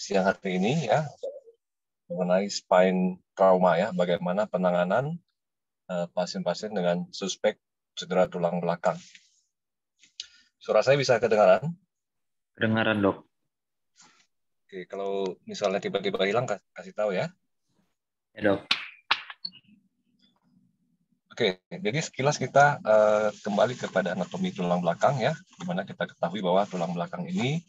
siang hari ini ya mengenai spine trauma ya, bagaimana penanganan pasien-pasien dengan suspek cedera tulang belakang. Suara saya bisa kedengaran? Kedengaran, Dok. Oke, kalau misalnya tiba-tiba hilang, kasih tahu ya. Ya, Dok. Oke, jadi sekilas kita kembali kepada anatomi tulang belakang ya, di mana kita ketahui bahwa tulang belakang ini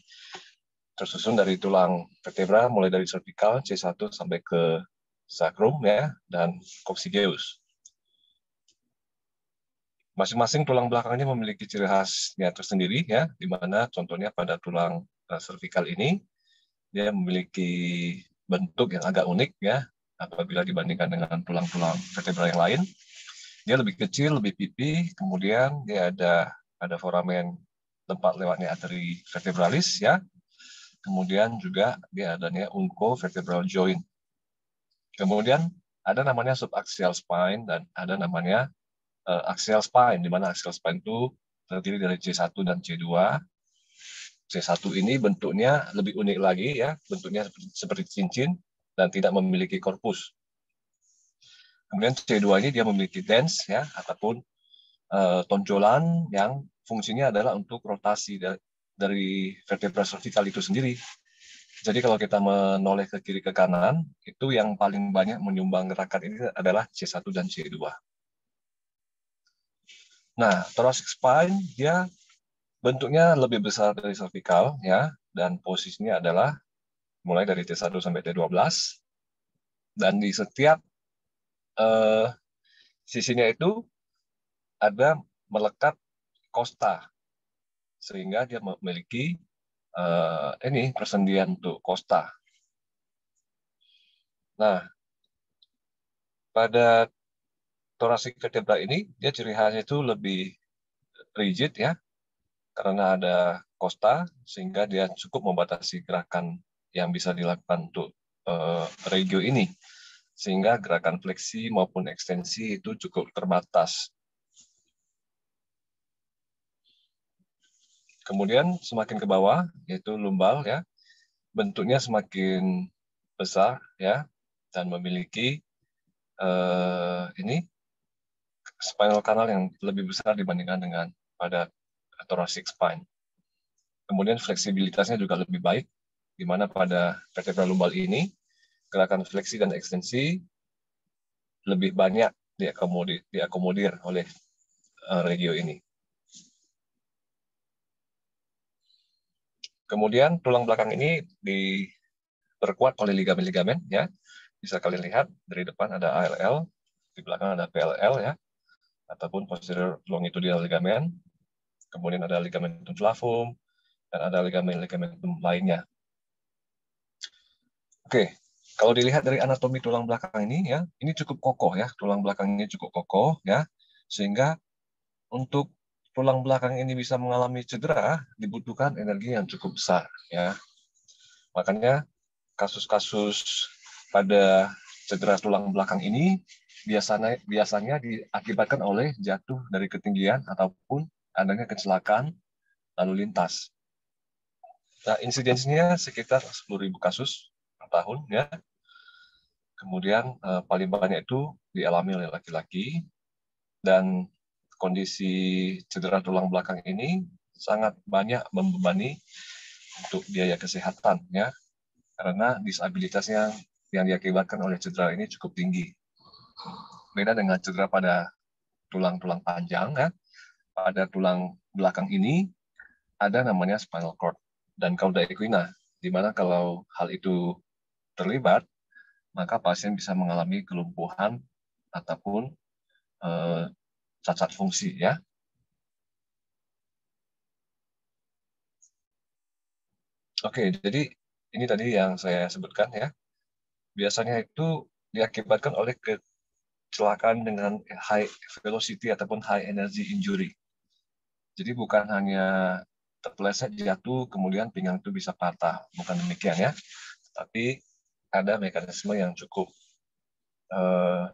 tersusun dari tulang vertebra mulai dari cervical C1 sampai ke sacrum ya, dan coccygeus. Masing-masing tulang belakang ini memiliki ciri khasnya tersendiri ya, di mana contohnya pada tulang cervical ini dia memiliki bentuk yang agak unik ya apabila dibandingkan dengan tulang-tulang vertebra yang lain. Dia lebih kecil, lebih pipih, kemudian dia ada foramen tempat lewatnya arteri vertebralis ya. Kemudian juga dia adanya uncovertebral joint. Kemudian ada namanya subaxial spine dan ada namanya axial spine, di mana axial spine itu terdiri dari C1 dan C2. C1 ini bentuknya lebih unik lagi ya, bentuknya seperti cincin dan tidak memiliki korpus. Kemudian C2 ini dia memiliki dens ya, ataupun tonjolan yang fungsinya adalah untuk rotasi dari vertebra cervical itu sendiri. Jadi kalau kita menoleh ke kiri ke kanan, itu yang paling banyak menyumbang gerakan ini adalah C1 dan C2. Nah, thoracic spine dia bentuknya lebih besar dari cervical ya, dan posisinya adalah mulai dari T1 sampai T12, dan di setiap eh, sisinya itu ada melekat kosta, sehingga dia memiliki ini persendian untuk kosta. Nah, pada thoracic vertebra ini dia ciri khasnya itu lebih rigid ya, karena ada kosta sehingga dia cukup membatasi gerakan yang bisa dilakukan untuk regio ini, sehingga gerakan fleksi maupun ekstensi itu cukup terbatas. Kemudian semakin ke bawah yaitu lumbal ya, bentuknya semakin besar ya, dan memiliki ini spinal canal yang lebih besar dibandingkan dengan pada thoracic spine. Kemudian fleksibilitasnya juga lebih baik, di mana pada vertebra lumbal ini gerakan fleksi dan ekstensi lebih banyak diakomodir oleh regio ini. Kemudian tulang belakang ini diperkuat oleh ligamen-ligamen ya. Bisa kalian lihat dari depan ada ALL, di belakang ada PLL ya, ataupun posterior longitudinal ligament. Kemudian ada ligamentum flavum dan ada ligamentum lainnya. Oke, kalau dilihat dari anatomi tulang belakang ini ya, ini cukup kokoh ya, tulang belakang ini cukup kokoh ya, sehingga untuk tulang belakang ini bisa mengalami cedera dibutuhkan energi yang cukup besar ya. Makanya kasus-kasus pada cedera tulang belakang ini biasanya diakibatkan oleh jatuh dari ketinggian ataupun adanya kecelakaan lalu lintas. Nah, insidensinya sekitar 10.000 kasus per tahun ya. Kemudian paling banyak itu dialami oleh laki-laki, dan kondisi cedera tulang belakang ini sangat banyak membebani untuk biaya kesehatan ya, karena disabilitasnya yang diakibatkan oleh cedera ini cukup tinggi. Beda dengan cedera pada tulang-tulang panjang ya, pada tulang belakang ini ada namanya spinal cord dan cauda equina, di mana kalau hal itu terlibat, maka pasien bisa mengalami kelumpuhan ataupun cacat fungsi ya. Oke, jadi ini tadi yang saya sebutkan ya. Biasanya itu diakibatkan oleh kecelakaan dengan high velocity ataupun high energy injury. Jadi bukan hanya terpeleset jatuh kemudian pinggang itu bisa patah, bukan demikian ya. Tapi ada mekanisme yang cukup uh,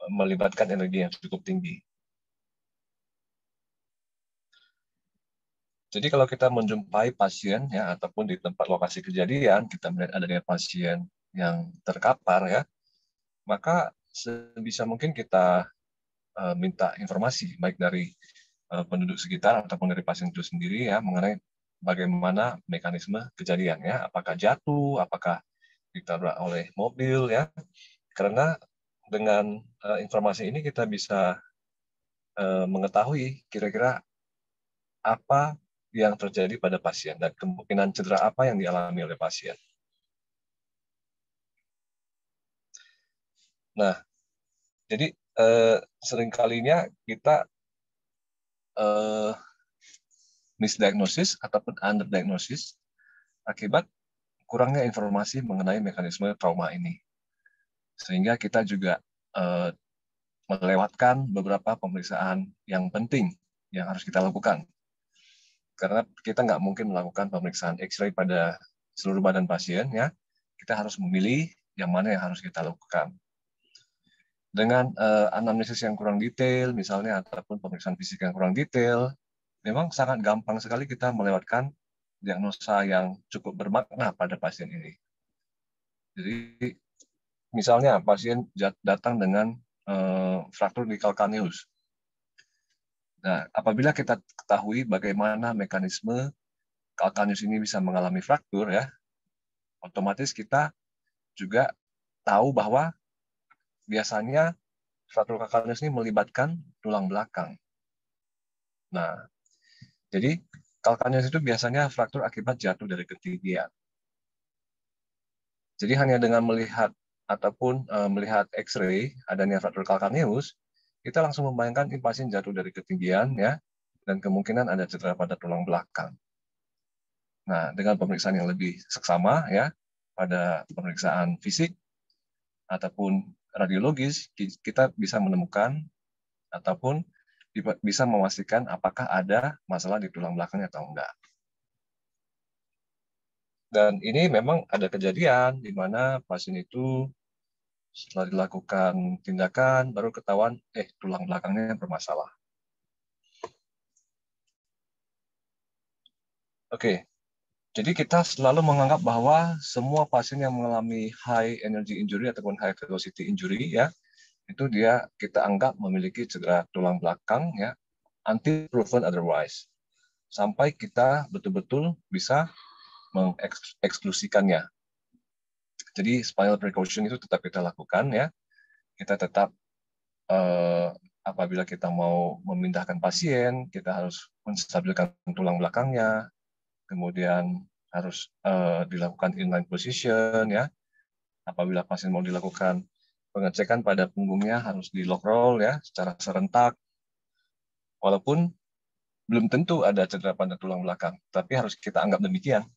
melibatkan energi yang cukup tinggi. Jadi kalau kita menjumpai pasien ya ataupun di tempat lokasi kejadian kita melihat adanya pasien yang terkapar ya, maka sebisa mungkin kita minta informasi baik dari penduduk sekitar ataupun dari pasien itu sendiri ya mengenai bagaimana mekanisme kejadian ya, apakah jatuh, apakah ditabrak oleh mobil ya. Karena dengan informasi ini kita bisa mengetahui kira-kira apa yang terjadi pada pasien dan kemungkinan cedera apa yang dialami oleh pasien. Nah, jadi seringkalinya kita misdiagnosis ataupun underdiagnosis akibat kurangnya informasi mengenai mekanisme trauma ini. Sehingga kita juga melewatkan beberapa pemeriksaan yang penting yang harus kita lakukan. Karena kita nggak mungkin melakukan pemeriksaan X-ray pada seluruh badan pasien, ya. Kita harus memilih yang mana yang harus kita lakukan. Dengan anamnesis yang kurang detail, misalnya, ataupun pemeriksaan fisik yang kurang detail, memang sangat gampang sekali kita melewatkan diagnosa yang cukup bermakna pada pasien ini. Jadi, misalnya pasien datang dengan fraktur di calcaneus. Nah, apabila kita ketahui bagaimana mekanisme calcaneus ini bisa mengalami fraktur, ya, otomatis kita juga tahu bahwa biasanya fraktur calcaneus ini melibatkan tulang belakang. Nah, jadi calcaneus itu biasanya fraktur akibat jatuh dari ketinggian. Jadi hanya dengan melihat ataupun melihat X-ray adanya fraktur calcaneus, kita langsung membayangkan ini pasien jatuh dari ketinggian ya, dan kemungkinan ada cedera pada tulang belakang. Nah, dengan pemeriksaan yang lebih seksama ya, pada pemeriksaan fisik ataupun radiologis, kita bisa menemukan ataupun bisa memastikan apakah ada masalah di tulang belakangnya atau enggak. Dan ini memang ada kejadian di mana pasien itu setelah dilakukan tindakan baru ketahuan tulang belakangnya bermasalah. Oke, jadi kita selalu menganggap bahwa semua pasien yang mengalami high energy injury ataupun high velocity injury ya, itu kita anggap memiliki cedera tulang belakang ya, until proven otherwise. Sampai kita betul-betul bisa mengeksklusikannya. Jadi spinal precaution itu tetap kita lakukan ya. Kita tetap apabila kita mau memindahkan pasien, kita harus menstabilkan tulang belakangnya, kemudian harus dilakukan inline position ya. Apabila pasien mau dilakukan pengecekan pada punggungnya harus di lock roll ya secara serentak. Walaupun belum tentu ada cedera pada tulang belakang, tapi harus kita anggap demikian.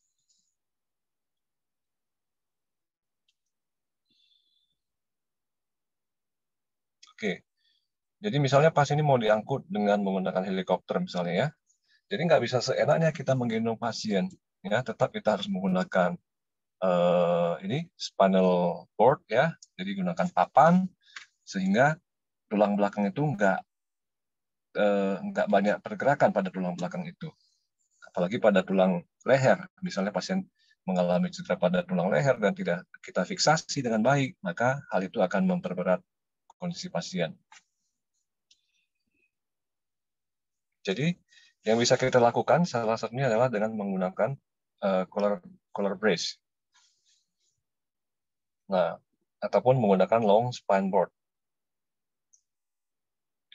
Oke, jadi misalnya pasien ini mau diangkut dengan menggunakan helikopter misalnya ya, jadi nggak bisa seenaknya kita menggendong pasien, ya tetap kita harus menggunakan ini spinal cord ya, jadi gunakan papan sehingga tulang belakang itu nggak banyak pergerakan pada tulang belakang itu, apalagi pada tulang leher, misalnya pasien mengalami cedera pada tulang leher dan tidak kita fiksasi dengan baik, maka hal itu akan memperberat kondisi pasien. Jadi yang bisa kita lakukan salah satunya adalah dengan menggunakan collar brace. Nah, ataupun menggunakan long spine board.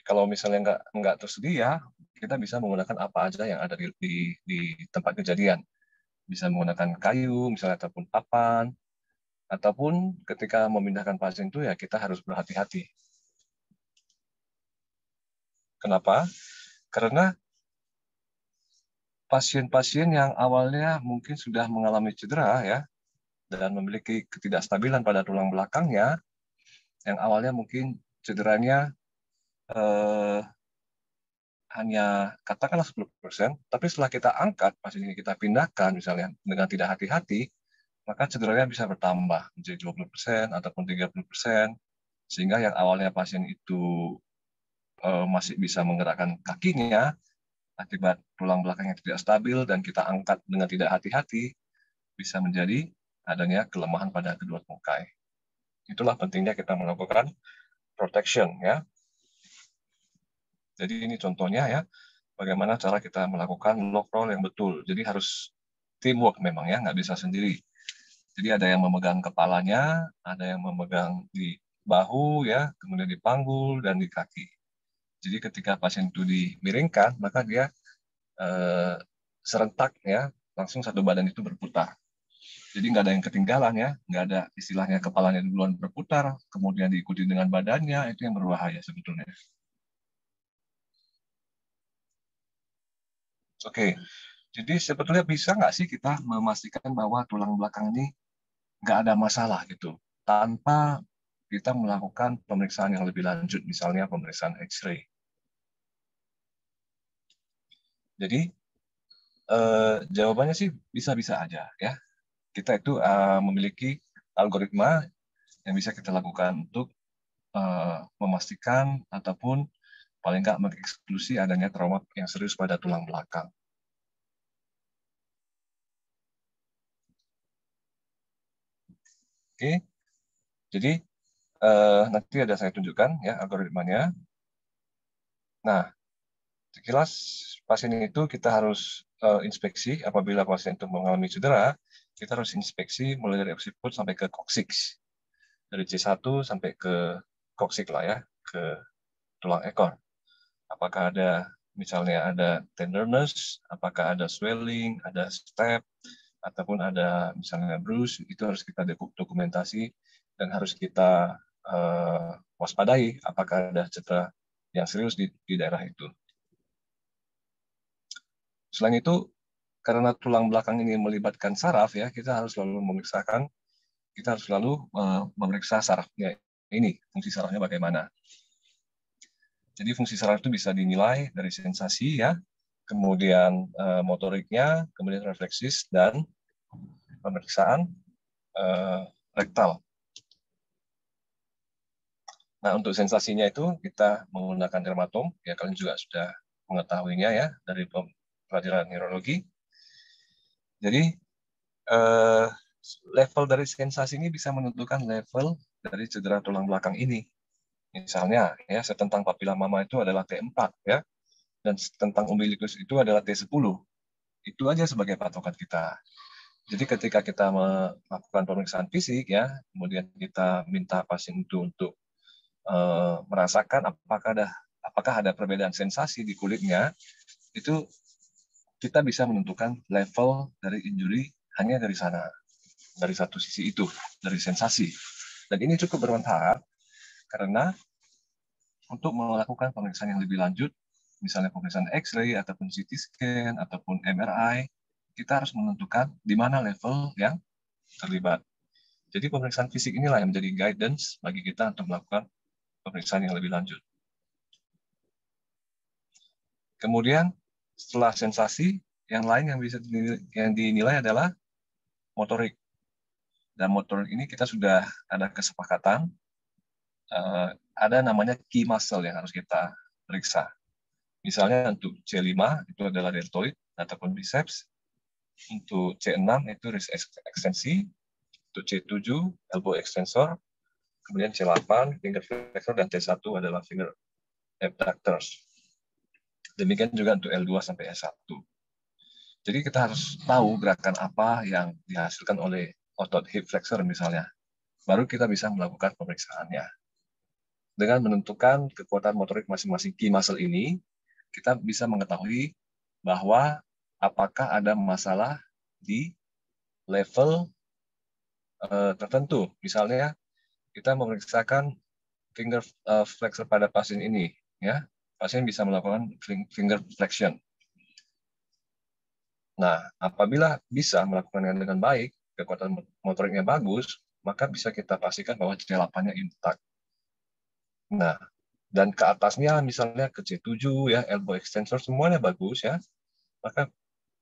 Kalau misalnya nggak tersedia, kita bisa menggunakan apa aja yang ada di tempat kejadian. Bisa menggunakan kayu, misalnya ataupun papan, ataupun ketika memindahkan pasien itu ya kita harus berhati-hati. Kenapa? Karena pasien-pasien yang awalnya mungkin sudah mengalami cedera ya dan memiliki ketidakstabilan pada tulang belakangnya, yang awalnya mungkin cederanya hanya katakanlah 10%, tapi setelah kita angkat, pasien ini kita pindahkan misalnya dengan tidak hati-hati, maka cederanya bisa bertambah menjadi 20% ataupun 30%, sehingga yang awalnya pasien itu masih bisa menggerakkan kakinya, akibat tulang belakang yang tidak stabil dan kita angkat dengan tidak hati-hati, bisa menjadi adanya kelemahan pada kedua tungkai. Itulah pentingnya kita melakukan protection ya. Jadi ini contohnya ya, bagaimana cara kita melakukan lock roll yang betul. Jadi harus teamwork memang ya, nggak bisa sendiri. Jadi ada yang memegang kepalanya, ada yang memegang di bahu ya, kemudian di panggul dan di kaki. Jadi ketika pasien itu dimiringkan, maka dia serentak ya, langsung satu badan itu berputar. Jadi nggak ada yang ketinggalan ya, nggak ada istilahnya kepalanya duluan berputar, kemudian diikuti dengan badannya, itu yang berbahaya sebetulnya. Oke, jadi sebetulnya bisa nggak sih kita memastikan bahwa tulang belakang ini nggak ada masalah gitu, tanpa kita melakukan pemeriksaan yang lebih lanjut, misalnya pemeriksaan X-ray. Jadi jawabannya sih bisa-bisa aja ya. Kita itu memiliki algoritma yang bisa kita lakukan untuk memastikan ataupun paling nggak mengeksklusi adanya trauma yang serius pada tulang belakang. Oke, jadi nanti ada saya tunjukkan ya algoritmanya. Nah, sekilas pasien itu kita harus inspeksi apabila pasien itu mengalami cedera, kita harus inspeksi mulai dari occiput sampai ke coccyx. Dari C1 sampai ke coccyx lah ya, ke tulang ekor. Apakah ada misalnya ada tenderness, apakah ada swelling, ada step, ataupun ada misalnya bruise, itu harus kita dokumentasi dan harus kita waspadai apakah ada cedera yang serius di daerah itu. Selain itu, karena tulang belakang ini melibatkan saraf ya, kita harus selalu memeriksa sarafnya ini, fungsi sarafnya bagaimana. Jadi fungsi saraf itu bisa dinilai dari sensasi ya, kemudian motoriknya, kemudian refleksis dan pemeriksaan rektal. Nah, untuk sensasinya itu kita menggunakan dermatom, ya kalian juga sudah mengetahuinya ya dari pelajaran neurologi. Jadi level dari sensasi ini bisa menentukan level dari cedera tulang belakang ini. Misalnya ya setentang papila mama itu adalah T4 ya, dan setentang umbilikus itu adalah T10. Itu aja sebagai patokan kita. Jadi ketika kita melakukan pemeriksaan fisik ya, kemudian kita minta pasien itu untuk merasakan apakah ada perbedaan sensasi di kulitnya, itu kita bisa menentukan level dari injury hanya dari sana, dari satu sisi itu, dari sensasi. Dan ini cukup bermanfaat karena untuk melakukan pemeriksaan yang lebih lanjut, misalnya pemeriksaan X-ray ataupun CT scan ataupun MRI, kita harus menentukan di mana level yang terlibat. Jadi pemeriksaan fisik inilah yang menjadi guidance bagi kita untuk melakukan pemeriksaan yang lebih lanjut. Kemudian setelah sensasi, yang lain yang dinilai adalah motorik. Dan motorik ini kita sudah ada kesepakatan, ada namanya key muscle yang harus kita periksa. Misalnya untuk C5 itu adalah deltoid ataupun biceps, untuk C6 itu wrist ekstensi, untuk C7 elbow extensor, kemudian C8 finger flexor, dan C1 adalah finger abductors. Demikian juga untuk L2 sampai S1. Jadi kita harus tahu gerakan apa yang dihasilkan oleh otot hip flexor misalnya. Baru kita bisa melakukan pemeriksaannya. Dengan menentukan kekuatan motorik masing-masing key muscle ini, kita bisa mengetahui bahwa apakah ada masalah di level tertentu. Misalnya kita memeriksakan finger flexor pada pasien ini, ya, pasien bisa melakukan finger flexion. Nah, apabila bisa melakukannya dengan baik, kekuatan motoriknya bagus, maka bisa kita pastikan bahwa C8-nya intak. Nah, dan ke atasnya misalnya ke C7 ya, elbow extensor semuanya bagus ya, maka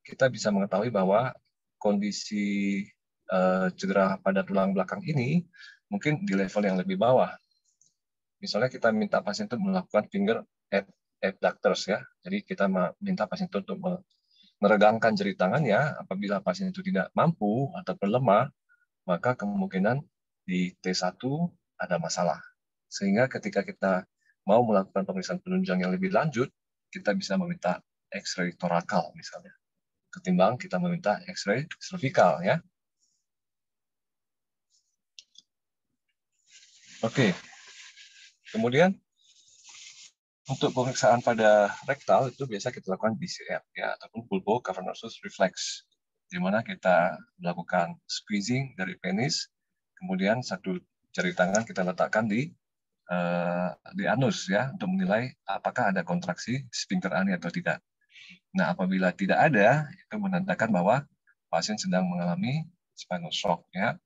kita bisa mengetahui bahwa kondisi cedera pada tulang belakang ini mungkin di level yang lebih bawah. Misalnya kita minta pasien itu melakukan finger abductors ya. Jadi kita minta pasien itu untuk meregangkan jari tangannya. Apabila pasien itu tidak mampu atau lemah, maka kemungkinan di T1 ada masalah. Sehingga ketika kita mau melakukan pemeriksaan penunjang yang lebih lanjut, kita bisa meminta X-ray torakal misalnya, ketimbang kita meminta X-ray cervical ya. Oke. Kemudian untuk pemeriksaan pada rektal itu biasa kita lakukan BCR ya, ataupun bulbo cavernosus reflex, di mana kita melakukan squeezing dari penis, kemudian satu jari tangan kita letakkan di anus ya, untuk menilai apakah ada kontraksi sphincter ani atau tidak. Nah, apabila tidak ada, itu menandakan bahwa pasien sedang mengalami spinal shock ya.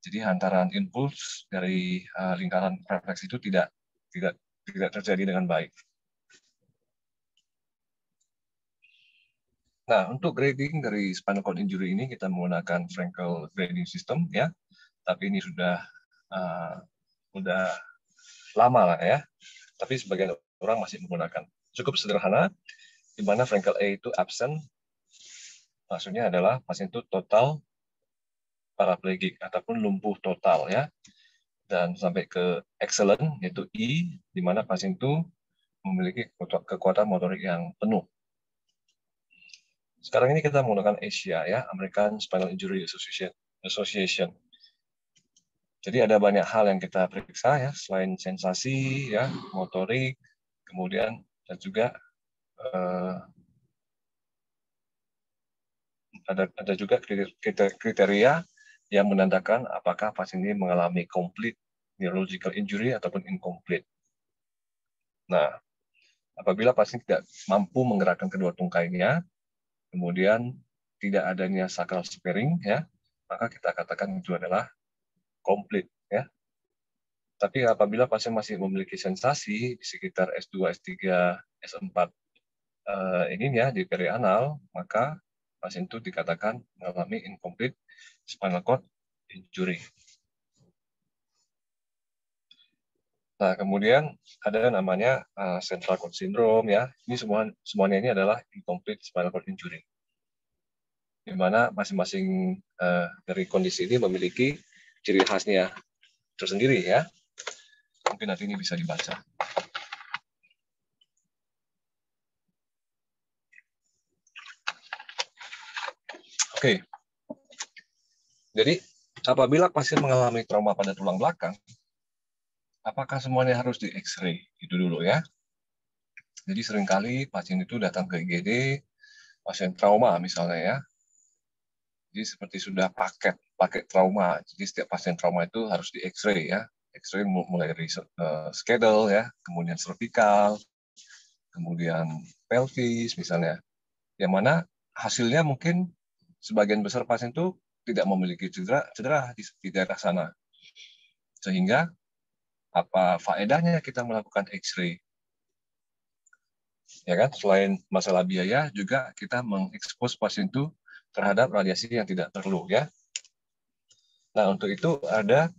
Jadi hantaran impuls dari lingkaran refleks itu tidak terjadi dengan baik. Nah, untuk grading dari spinal cord injury ini kita menggunakan Frankel grading system ya. Tapi ini sudah lama lah ya. Tapi sebagian orang masih menggunakan. Cukup sederhana, di mana Frankel A itu absent, maksudnya adalah pasien itu total paraplegik ataupun lumpuh total ya, dan sampai ke excellent yaitu I, di mana pasien itu memiliki kekuatan motorik yang penuh. Sekarang ini kita menggunakan ASIA ya, American Spinal Injury Association. Jadi ada banyak hal yang kita periksa ya, selain sensasi ya, motorik, kemudian dan juga ada juga kriteria yang menandakan apakah pasien ini mengalami complete neurological injury ataupun incomplete. Nah, apabila pasien tidak mampu menggerakkan kedua tungkainya, kemudian tidak adanya sacral sparing, ya, maka kita katakan itu adalah complete. Ya. Tapi apabila pasien masih memiliki sensasi di sekitar S2, S3, S4 ininya di perianal, maka pasien itu dikatakan mengalami incomplete spinal cord injury. Nah, kemudian ada namanya central cord syndrome ya. Ini semuanya ini adalah incomplete spinal cord injury. Di mana masing-masing dari kondisi ini memiliki ciri khasnya tersendiri ya. Mungkin nanti ini bisa dibaca. Oke. Jadi, apabila pasien mengalami trauma pada tulang belakang, apakah semuanya harus di X-ray? Itu dulu ya. Jadi seringkali pasien itu datang ke IGD, pasien trauma misalnya ya. Jadi seperti sudah paket trauma. Jadi setiap pasien trauma itu harus di X-ray ya. X-ray mulai dari schedule ya, kemudian cervical, kemudian pelvis misalnya. Yang mana hasilnya mungkin sebagian besar pasien itu tidak memiliki cedera di daerah sana. Sehingga apa faedahnya kita melakukan X-ray? Ya kan, selain masalah biaya juga kita mengekspos pasien itu terhadap radiasi yang tidak perlu ya. Nah, untuk itu ada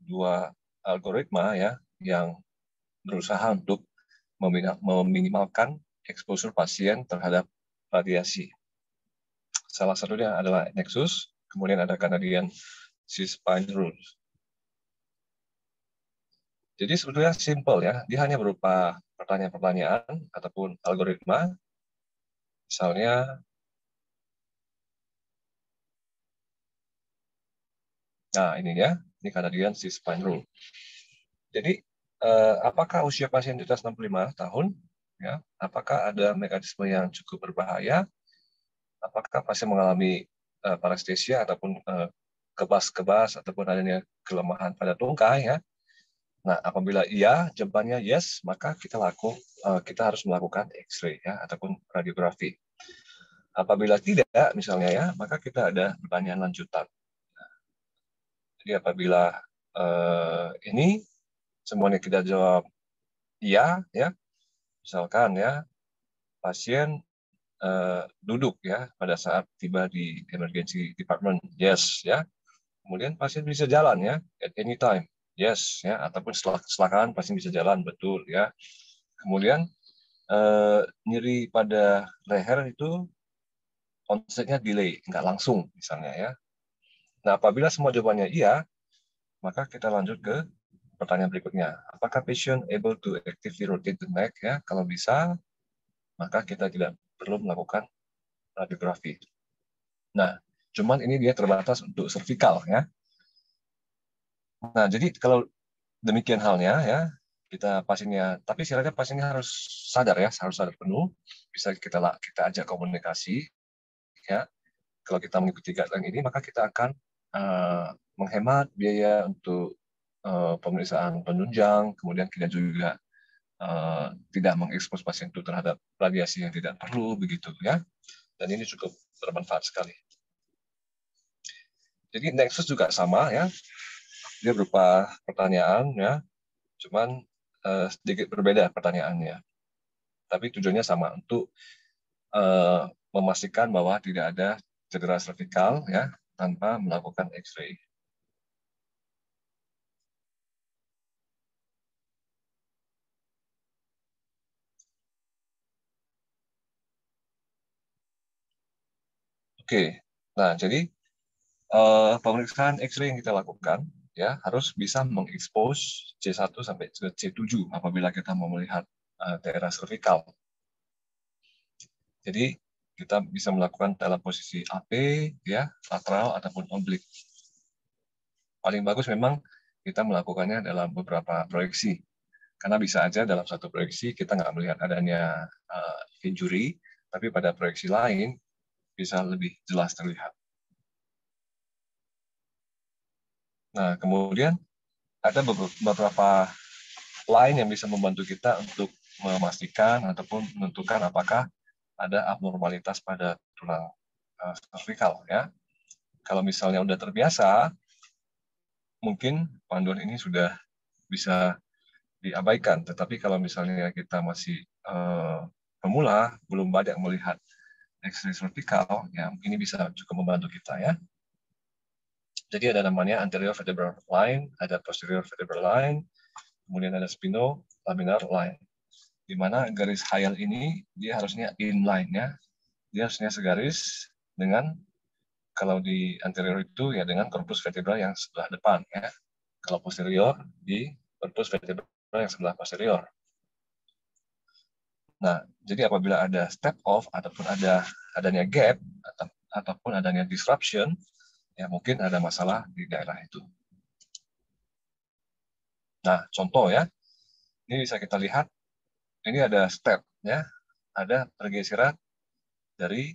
dua algoritma ya yang berusaha untuk meminimalkan exposure pasien terhadap radiasi. Salah satunya adalah Nexus, kemudian ada Canadian C-spine rules. Jadi sebetulnya simple ya, dia hanya berupa pertanyaan-pertanyaan ataupun algoritma. Misalnya, nah ini ya, ini Canadian C-spine rule. Jadi apakah usia pasien di atas 65 tahun? Ya, apakah ada mekanisme yang cukup berbahaya? Apakah pasien mengalami parestesia ataupun kebas ataupun adanya kelemahan pada tungkai ya? Nah, apabila iya, jawabannya yes, maka kita harus melakukan X-ray ya ataupun radiografi. Apabila tidak, misalnya ya, maka kita ada pertanyaan lanjutan. Jadi apabila ini semuanya kita jawab iya, ya, misalkan ya pasien duduk ya pada saat tiba di emergency department, yes ya. Kemudian pasien bisa jalan ya at any time, yes ya. Ataupun setelah kecelakaan pasien bisa jalan, betul ya. Kemudian nyeri pada leher itu onsetnya delay, nggak langsung misalnya ya. Nah, apabila semua jawabannya iya, maka kita lanjut ke pertanyaan berikutnya. Apakah patient able to actively rotate the neck? Ya, kalau bisa, maka kita tidak perlu melakukan radiografi. Nah, cuman ini dia terbatas untuk cervical ya. Nah, jadi kalau demikian halnya ya, kita pasiennya, tapi syaratnya pasiennya harus sadar ya, harus sadar penuh. Bisa kita ajak komunikasi ya. Kalau kita mengikuti guideline ini, maka kita akan menghemat biaya untuk pemeriksaan penunjang, kemudian kita juga tidak mengekspos pasien itu terhadap radiasi yang tidak perlu begitu ya. Dan ini cukup bermanfaat sekali. Jadi Nexus juga sama ya, dia berupa pertanyaan ya, cuman sedikit berbeda pertanyaannya. Tapi tujuannya sama untuk memastikan bahwa tidak ada cedera servikal ya tanpa melakukan X-ray. Oke, nah jadi pemeriksaan X-ray yang kita lakukan ya harus bisa mengekspos C1 sampai C7 apabila kita mau melihat daerah servikal. Jadi kita bisa melakukan dalam posisi AP ya, lateral ataupun oblik. Paling bagus memang kita melakukannya dalam beberapa proyeksi. Karena bisa aja dalam satu proyeksi kita nggak melihat adanya injury, tapi pada proyeksi lain bisa lebih jelas terlihat. Nah, kemudian ada beberapa line yang bisa membantu kita untuk memastikan ataupun menentukan apakah ada abnormalitas pada tulang cervical ya. Kalau misalnya udah terbiasa, mungkin panduan ini sudah bisa diabaikan. Tetapi kalau misalnya kita masih pemula, belum banyak melihat X-ray cervical, ya ini bisa cukup membantu kita ya. Jadi ada namanya anterior vertebral line, ada posterior vertebral line, kemudian ada spinolaminar line. Di mana garis hayal ini dia harusnya inline ya. Dia harusnya segaris dengan kalau di anterior itu ya dengan corpus vertebral yang sebelah depan ya. Kalau posterior di corpus vertebral yang sebelah posterior. Nah, jadi apabila ada step off ataupun adanya gap ataupun adanya disruption, ya mungkin ada masalah di daerah itu. Nah, contoh ya, ini bisa kita lihat, ini ada step ya, ada pergeseran dari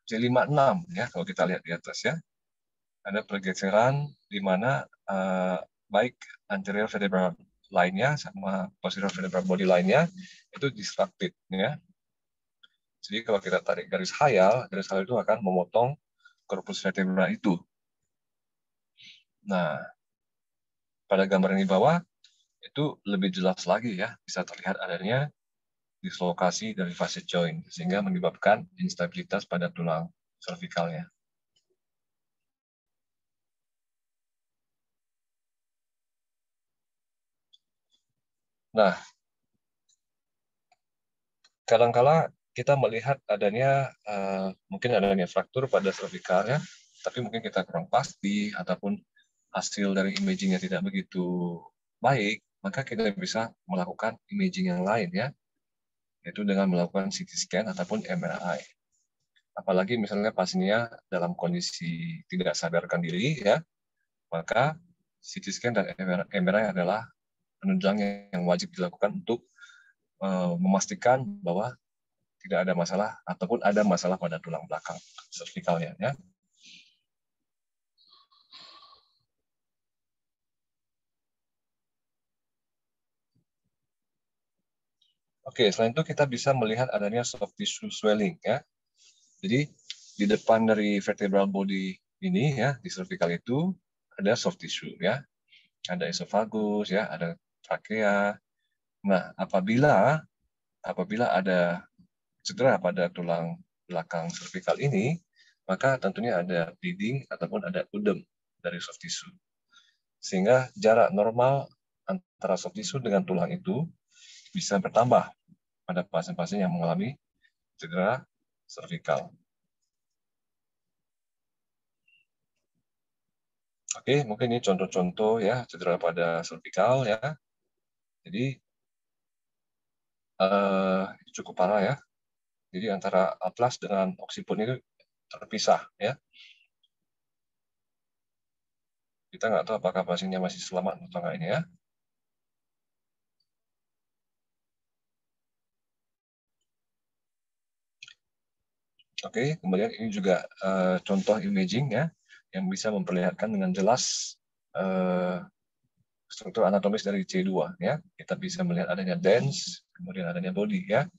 C56 ya, kalau kita lihat di atas ya, ada pergeseran di mana baik anterior vertebral lainnya sama posterior vertebral body lainnya itu disrupted ya. Jadi kalau kita tarik garis hayal itu akan memotong corpus vertebra itu. Nah, pada gambar yang di bawah itu lebih jelas lagi ya, bisa terlihat adanya dislokasi dari facet joint sehingga menyebabkan instabilitas pada tulang cervicalnya. Nah, kadang-kala kita melihat adanya mungkin adanya fraktur pada cervicalnya, tapi mungkin kita kurang pasti ataupun hasil dari imagingnya tidak begitu baik, maka kita bisa melakukan imaging yang lain ya, yaitu dengan melakukan CT scan ataupun MRI. Apalagi misalnya pasiennya dalam kondisi tidak sadarkan diri ya, maka CT scan dan MRI adalah penunjang yang wajib dilakukan untuk memastikan bahwa tidak ada masalah ataupun ada masalah pada tulang belakang cervicalnya ya. Oke, selain itu kita bisa melihat adanya soft tissue swelling ya. Jadi di depan dari vertebral body ini ya, di cervical itu ada soft tissue ya. Ada esophagus ya, ada trakea. Nah, apabila ada cedera pada tulang belakang cervical ini, maka tentunya ada bleeding ataupun ada udem dari soft tissue. Sehingga jarak normal antara soft tissue dengan tulang itu bisa bertambah pada pasien-pasien yang mengalami cedera servikal. Oke, mungkin ini contoh-contoh ya cedera pada servikal ya. Jadi cukup parah ya. Jadi antara atlas dengan oksiput itu terpisah ya. Kita nggak tahu apakah pasiennya masih selamat atau enggak ini ya. Oke, kemudian ini juga contoh imaging ya, yang bisa memperlihatkan dengan jelas struktur anatomis dari C2 ya. Kita bisa melihat adanya dens, kemudian adanya body ya.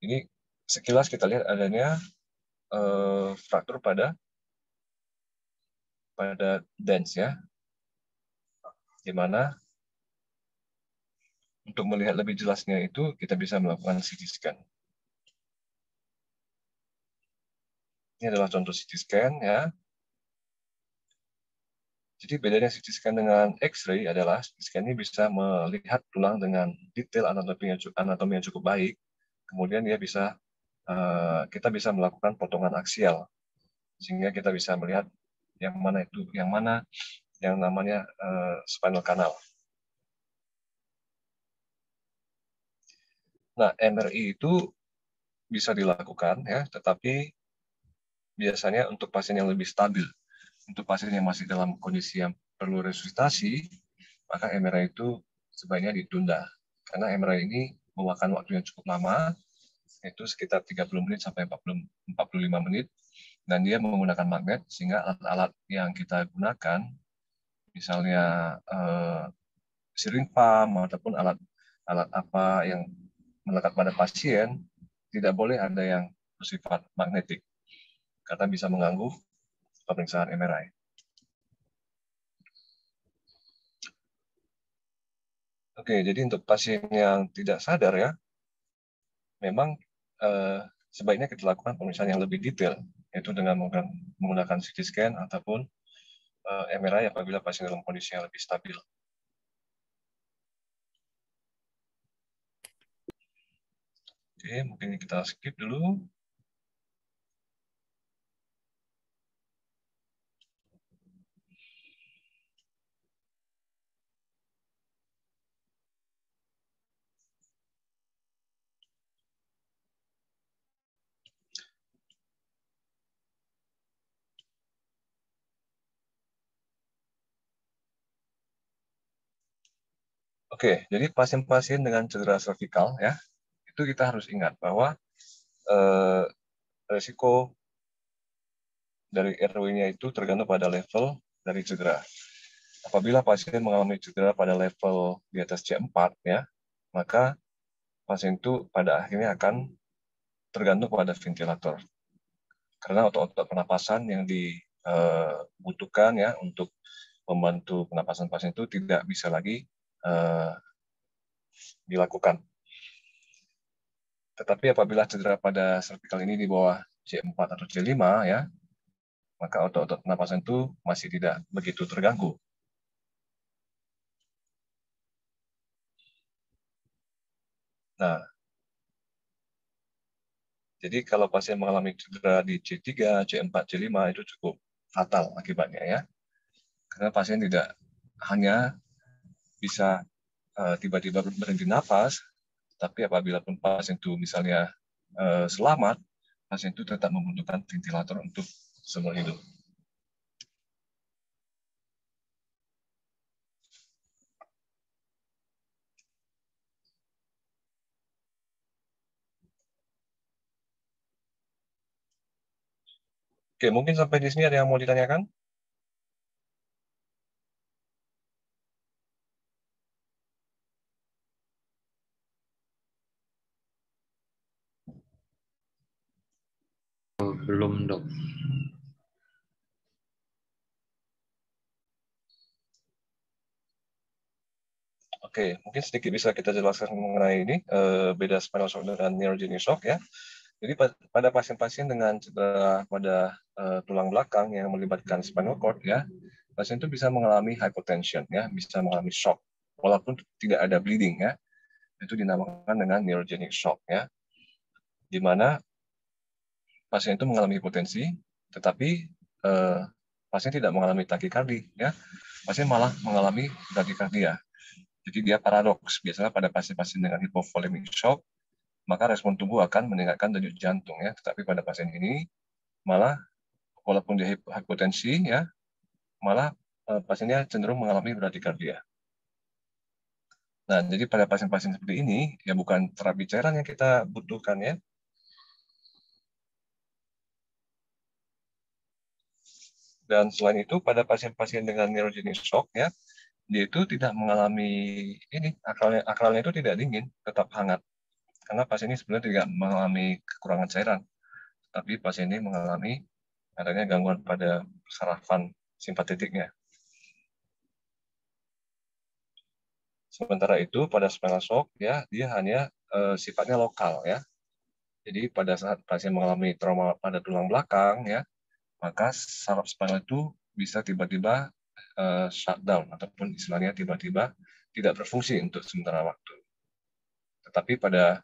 Ini sekilas kita lihat adanya fraktur pada dens ya, di mana untuk melihat lebih jelasnya itu kita bisa melakukan CT scan. Ini adalah contoh CT scan ya. Jadi bedanya CT scan dengan X-ray adalah CT scan ini bisa melihat tulang dengan detail anatomi yang cukup baik. Kemudian dia bisa kita bisa melakukan potongan aksial sehingga kita bisa melihat yang mana yang namanya spinal canal. Nah, MRI itu bisa dilakukan ya, tetapi biasanya untuk pasien yang lebih stabil. Untuk pasien yang masih dalam kondisi yang perlu resusitasi, maka MRI itu sebaiknya ditunda. Karena MRI ini memakan waktu yang cukup lama, yaitu sekitar 30 menit sampai 45 menit, dan dia menggunakan magnet, sehingga alat-alat yang kita gunakan, misalnya syringe pump, ataupun alat apa yang melekat pada pasien, tidak boleh ada yang bersifat magnetik, karena bisa mengganggu pemeriksaan MRI. Oke, jadi untuk pasien yang tidak sadar ya, memang sebaiknya kita lakukan pemeriksaan yang lebih detail, yaitu dengan menggunakan CT scan ataupun MRI apabila pasien dalam kondisi yang lebih stabil. Oke, mungkin kita skip dulu. Oke, jadi pasien-pasien dengan cedera servikal ya, itu kita harus ingat bahwa resiko dari RW-nya itu tergantung pada level dari cedera. Apabila pasien mengalami cedera pada level di atas C4 ya, maka pasien itu pada akhirnya akan tergantung pada ventilator. Karena otot-otot pernapasan yang dibutuhkan ya untuk membantu pernapasan pasien itu tidak bisa lagi dilakukan. Tetapi apabila cedera pada servikal ini di bawah C4 atau C5 ya, maka otot-otot pernapasan itu masih tidak begitu terganggu. Nah, jadi kalau pasien mengalami cedera di C3, C4, C5 itu cukup fatal akibatnya ya. Karena pasien tidak hanya bisa tiba-tiba berhenti nafas, tapi apabila pun pasien itu misalnya selamat, pasien itu tetap membutuhkan ventilator untuk seumur hidup. Oke, mungkin sampai di sini ada yang mau ditanyakan? Belum, Dok. Oke, mungkin sedikit bisa kita jelaskan mengenai ini, beda spinal shock dengan neurogenic shock ya. Jadi pada pasien-pasien dengan cedera pada tulang belakang yang melibatkan spinal cord ya, pasien itu bisa mengalami hypotension, ya, bisa mengalami shock, walaupun tidak ada bleeding, ya. Itu dinamakan dengan neurogenic shock, ya, di mana pasien itu mengalami hipotensi, tetapi pasien tidak mengalami takikardi, ya. Pasien malah mengalami bradykardia. Jadi dia paradoks. Biasanya pada pasien-pasien dengan hypovolemic shock, maka respon tubuh akan meningkatkan denyut jantung, ya. Tetapi pada pasien ini malah walaupun dia hipotensi, ya, malah pasiennya cenderung mengalami bradykardia. Nah, jadi pada pasien-pasien seperti ini, ya bukan terapi cairan yang kita butuhkan, ya. Dan selain itu, pada pasien-pasien dengan neurogenic shock, ya, dia itu tidak mengalami ini, akralnya itu tidak dingin, tetap hangat. Karena pasien ini sebenarnya tidak mengalami kekurangan cairan, tapi pasien ini mengalami adanya gangguan pada sarafan simpatetiknya. Sementara itu pada spinal shock, ya, dia hanya sifatnya lokal, ya. Jadi pada saat pasien mengalami trauma pada tulang belakang, ya, maka saraf spinal itu bisa tiba-tiba shutdown ataupun istilahnya tiba-tiba tidak berfungsi untuk sementara waktu. Tetapi pada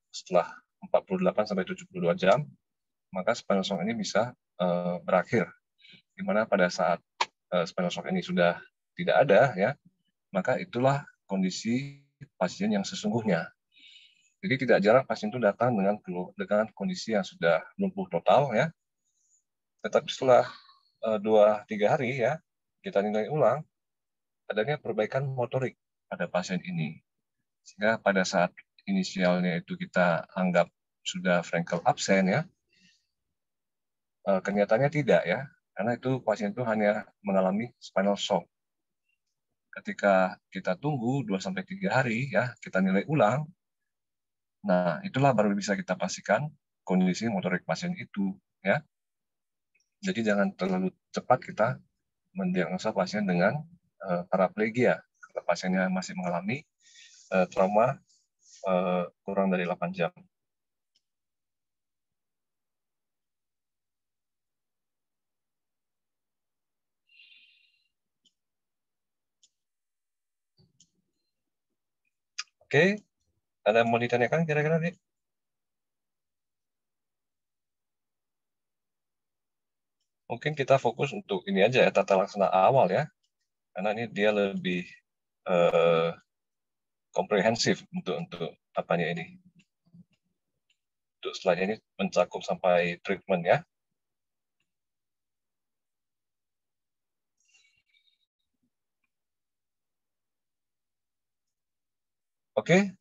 setelah 48 sampai 72 jam, maka spinal shock ini bisa berakhir. Di mana pada saat spinal shock ini sudah tidak ada, ya, maka itulah kondisi pasien yang sesungguhnya. Jadi tidak jarang pasien itu datang dengan kondisi yang sudah lumpuh total, ya. Tetapi setelah 2-3 hari, ya, kita nilai ulang adanya perbaikan motorik pada pasien ini. Sehingga pada saat inisialnya itu kita anggap sudah Frankel absen, ya, kenyataannya tidak, ya, karena itu pasien itu hanya mengalami spinal shock. Ketika kita tunggu 2-3 hari, ya, kita nilai ulang, nah itulah baru bisa kita pastikan kondisi motorik pasien itu, ya. Jadi jangan terlalu cepat kita mendiagnosa pasien dengan paraplegia kalau pasiennya masih mengalami trauma kurang dari 8 jam. Oke, ada yang mau ditanyakan kira-kira, Dik? Mungkin kita fokus untuk ini aja ya, tata laksana awal, ya, karena ini dia lebih komprehensif untuk apanya ini. Untuk setelahnya ini mencakup sampai treatment, ya. Oke.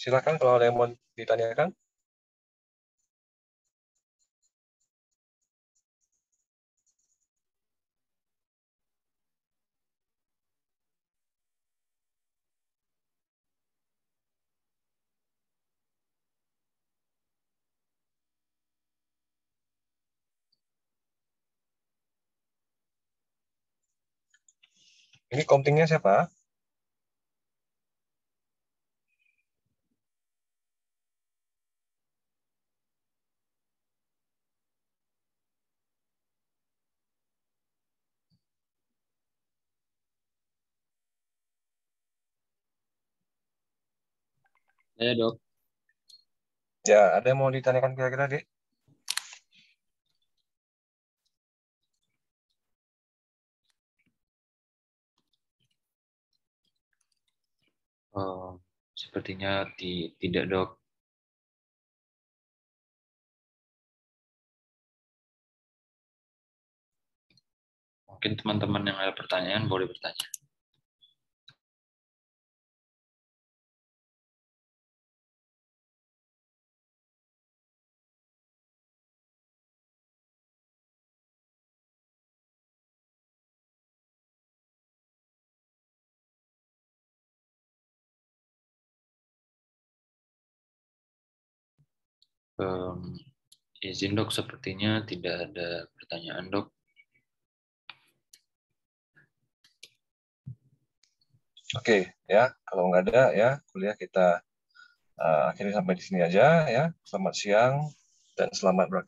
Silakan kalau ada yang mau ditanyakan. Ini komtingnya siapa? Ya, Dok. Ya, ada yang mau ditanyakan kira-kira, Dik? Oh, sepertinya tidak, Dok. Mungkin teman-teman yang ada pertanyaan boleh bertanya. Izin, Dok, sepertinya tidak ada pertanyaan, Dok. Oke, ya, kalau nggak ada, ya, kuliah kita Akhirnya sampai di sini aja ya. Selamat siang dan selamat beraktivitas.